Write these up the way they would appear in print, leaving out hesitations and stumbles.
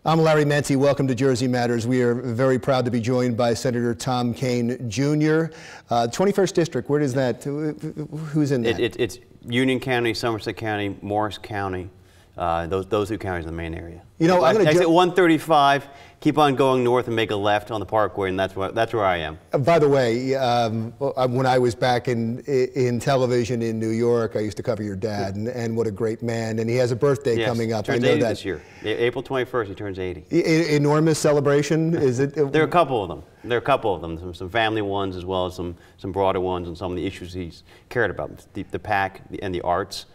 I'm Larry Menti. Welcome to Jersey Matters. We are very proud to be joined by Senator Tom Kean, Jr. 21st District, where is that? Who's in that? It's Union County, Somerset County, Morris County. Those two counties are the main area. You know, I'm going to exit 135, keep on going north and make a left on the Parkway, and that's where I am. By the way, when I was back in television in New York, I used to cover your dad, and what a great man. And he has a birthday coming up. Turns I know 80 that this year. April 21st, he turns 80. Enormous celebration. Is it? There are a couple of them. There are a couple of them. Some family ones as well as some broader ones, and some of the issues he's cared about. The PAC and the arts.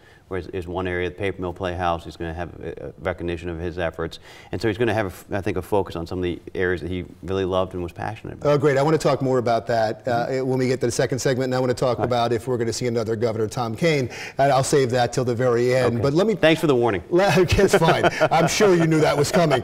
Is one area, the Paper Mill Playhouse. He's going to have a recognition of his efforts. And so he's going to have, I think, a focus on some of the areas that he really loved and was passionate about. Oh, great. I want to talk more about that when we get to the second segment. And I want to talk about if we're going to see another Governor Tom Kean. And I'll save that till the very end. Okay. But let me... Thanks for the warning. It's fine. I'm sure you knew that was coming.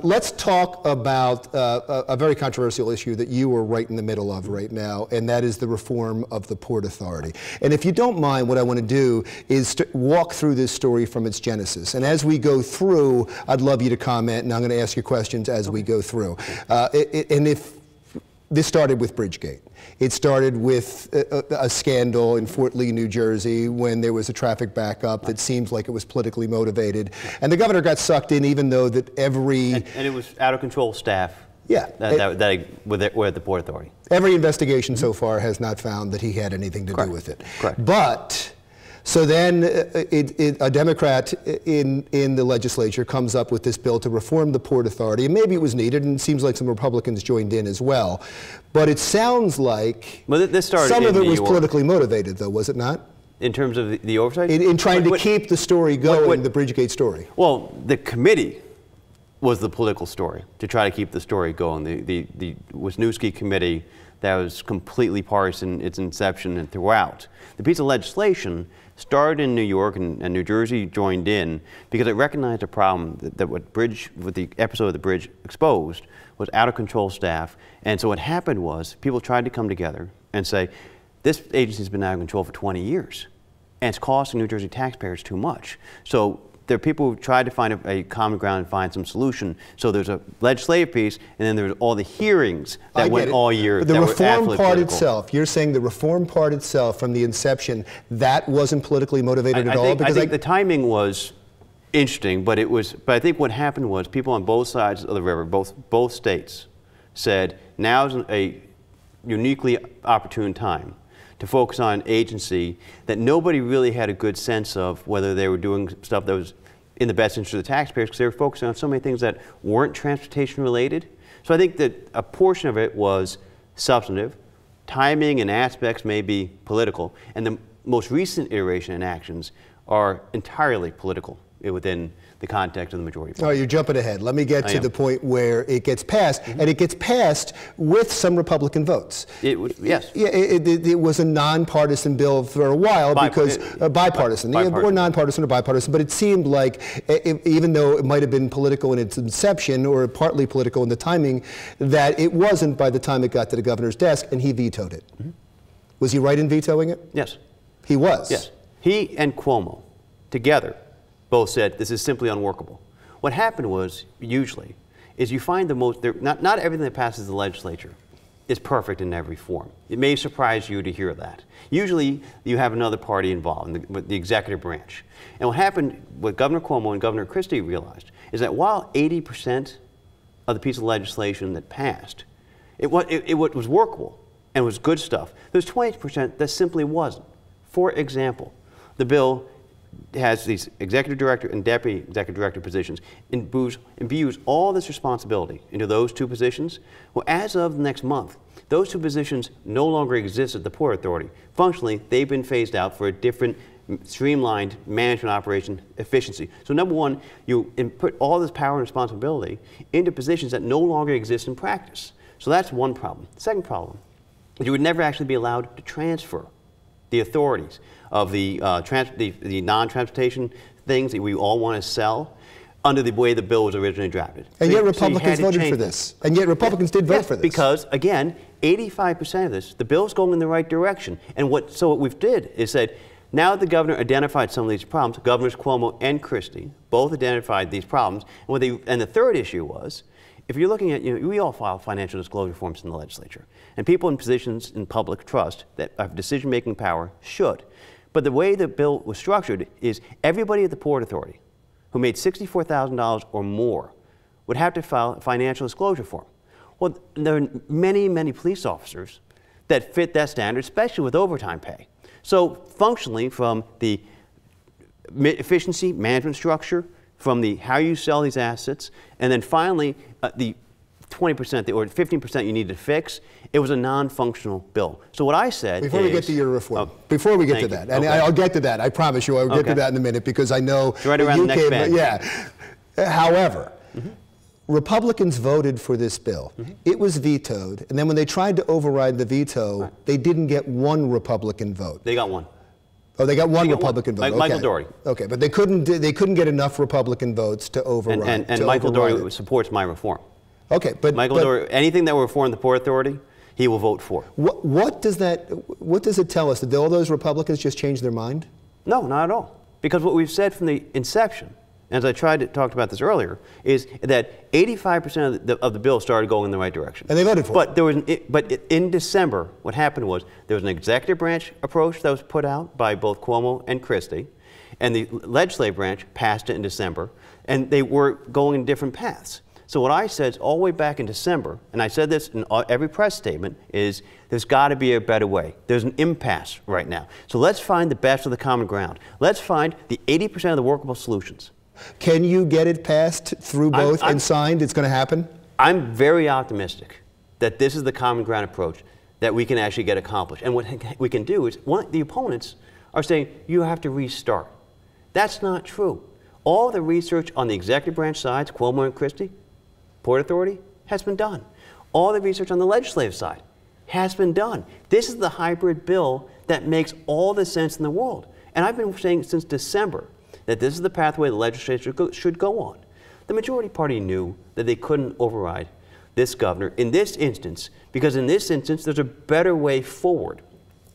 Let's talk about a very controversial issue that you are right in the middle of right now, and that is the reform of the Port Authority. And if you don't mind, what I want to do is walk through this story from its genesis. And as we go through, I'd love you to comment, and I'm going to ask you questions as we go through. And if this started with Bridgegate. It started with a scandal in Fort Lee, New Jersey, when there was a traffic backup that seems like it was politically motivated. And the governor got sucked in, even though that every... And it was out of control staff. Yeah. Were at the Port Authority. Every investigation so far has not found that he had anything to do with it. Correct. But... So then a Democrat in the legislature comes up with this bill to reform the Port Authority, and maybe it was needed, and it seems like some Republicans joined in as well. But it sounds like this started some of it was New York. Politically motivated, though, was it not? In terms of the oversight? In trying to keep the story going, the Bridgegate story. Well, the committee was the political story, to try to keep the story going. The Wisniewski committee that was completely partisan its inception and throughout. The piece of legislation started in New York, and New Jersey joined in because it recognized a problem that what the episode of the bridge exposed was out of control staff. And so what happened was people tried to come together and say, this agency's been out of control for 20 years, and it's costing New Jersey taxpayers too much. So there are people who tried to find a common ground and find some solution. So there's a legislative piece, and then there's all the hearings that went all year. But the reform part itself, you're saying the reform part itself from the inception, that wasn't politically motivated at all? I think the timing was interesting, but I think what happened was people on both sides of the river, both states, said now's a uniquely opportune time to focus on an agency that nobody really had a good sense of whether they were doing stuff that was in the best interest of the taxpayers, because they were focusing on so many things that weren't transportation related. So I think that a portion of it was substantive, timing and aspects may be political, and the most recent iteration and actions are entirely political within the context of the majority party. Oh, you're jumping ahead. Let me get to the point where it gets passed, and it gets passed with some Republican votes. Yes. Yeah, it was a nonpartisan bill for a while because bipartisan, or nonpartisan or bipartisan, but it seemed like even though it might have been political in its inception or partly political in the timing, that it wasn't by the time it got to the governor's desk, and he vetoed it. Was he right in vetoing it? Yes. He was? Yes. He and Cuomo together both said this is simply unworkable. What happened was, usually, is you find not everything that passes the legislature is perfect in every form. It may surprise you to hear that. Usually, you have another party involved, the executive branch. And what happened, what Governor Cuomo and Governor Christie realized, is that while 80% of the piece of legislation that passed, it was workable and was good stuff, there's 20% that simply wasn't. For example, the bill has these executive director and deputy executive director positions, imbues all this responsibility into those two positions. Well, as of next month, those two positions no longer exist at the Port Authority. Functionally, they've been phased out for a different streamlined management operation efficiency. So number one, you put all this power and responsibility into positions that no longer exist in practice. So that's one problem. Second problem is you would never actually be allowed to transfer the authorities of the non-transportation things that we all want to sell under the way the bill was originally drafted. And yet Republicans voted for this. And yet Republicans did vote for this. Because, again, 85% of this, the bill's going in the right direction. And what we did is said, Now that the governor identified some of these problems, Governors Cuomo and Christie both identified these problems. And the third issue was, if you're looking at, we all file financial disclosure forms in the legislature, and people in positions in public trust that have decision-making power should. But the way the bill was structured is everybody at the Port Authority who made $64,000 or more would have to file a financial disclosure form. Well, there are many, many police officers that fit that standard, especially with overtime pay. So functionally, from the efficiency management structure, from the how you sell these assets, and then finally the 20% or 15% you need to fix, it was a non-functional bill. So what I said Before we get to your reform, before we get to that, and okay. I'll get to that, I promise you, I'll get to that in a minute, because I know it's right around the next bend. Yeah. However, Republicans voted for this bill. It was vetoed, and then when they tried to override the veto, they didn't get one Republican vote. They got one. Oh, they got one Republican vote. Michael Okay. Doherty. Okay, but they couldn't get enough Republican votes to override. And Michael Doherty supports my reform. Okay, but Michael Doherty, anything that will reform the Port Authority, he will vote for. What does it tell us? Did all those Republicans just change their mind? No, not at all. Because what we've said from the inception, as I tried to talk about this earlier, is that 85% of the bill started going in the right direction. And they voted for it. But in December, what happened was there was an executive branch approach that was put out by both Cuomo and Christie, and the legislative branch passed it in December, and they were going in different paths. So what I said all the way back in December, and I said this in every press statement, is there's got to be a better way. There's an impasse right now. So let's find the best of the common ground. Let's find the 80% of the workable solutions. Can you get it passed through both and signed? It's going to happen? I'm very optimistic that this is the common ground approach that we can actually get accomplished. And what we can do is, the opponents are saying, you have to restart. That's not true. All the research on the executive branch sides, Cuomo and Christie, Port Authority, has been done. All the research on the legislative side has been done. This is the hybrid bill that makes all the sense in the world. And I've been saying since December that this is the pathway the legislature should go on. The majority party knew that they couldn't override this governor in this instance, because in this instance there's a better way forward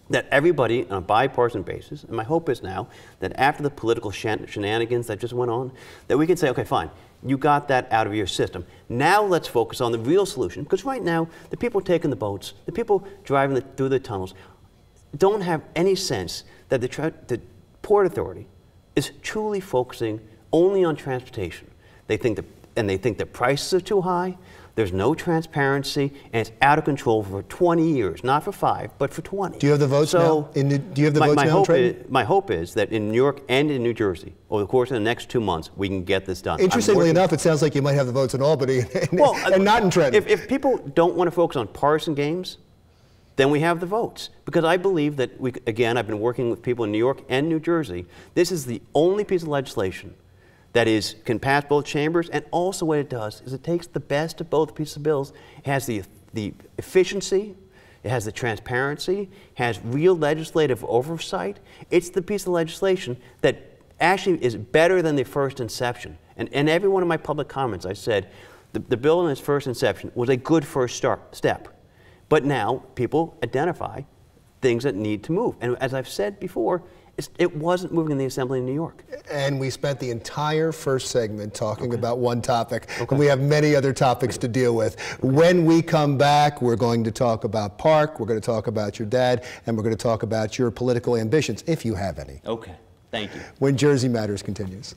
that everybody on a bipartisan basis, and my hope is now that after the political shenanigans that just went on, that we can say, okay, fine, you got that out of your system. Now let's focus on the real solution, because right now the people taking the boats, the people driving through the tunnels, don't have any sense that the Port Authority is truly focusing only on transportation. They think the prices are too high, there's no transparency, and it's out of control for 20 years, not for 5, but for 20. Do you have the votes now? Do you have the votes now? My hope is that in New York and in New Jersey, over the course of the next 2 months, we can get this done. Interestingly enough, it sounds like you might have the votes in Albany and not in Trenton. If people don't want to focus on partisan games, then we have the votes. Because I believe that, again, I've been working with people in New York and New Jersey. This is the only piece of legislation that can pass both chambers, and also what it does is it takes the best of both pieces of bills. It has the efficiency, it has the transparency, has real legislative oversight. It's the piece of legislation that actually is better than the first inception. And every one of my public comments, I said the bill in its first inception was a good first step. But now people identify things that need to move. And as I've said before, it wasn't moving in the Assembly in New York. And we spent the entire first segment talking about one topic, and we have many other topics to deal with. When we come back, we're going to talk about Park, we're going to talk about your dad, and we're going to talk about your political ambitions, if you have any. Okay, thank you. When Jersey Matters continues.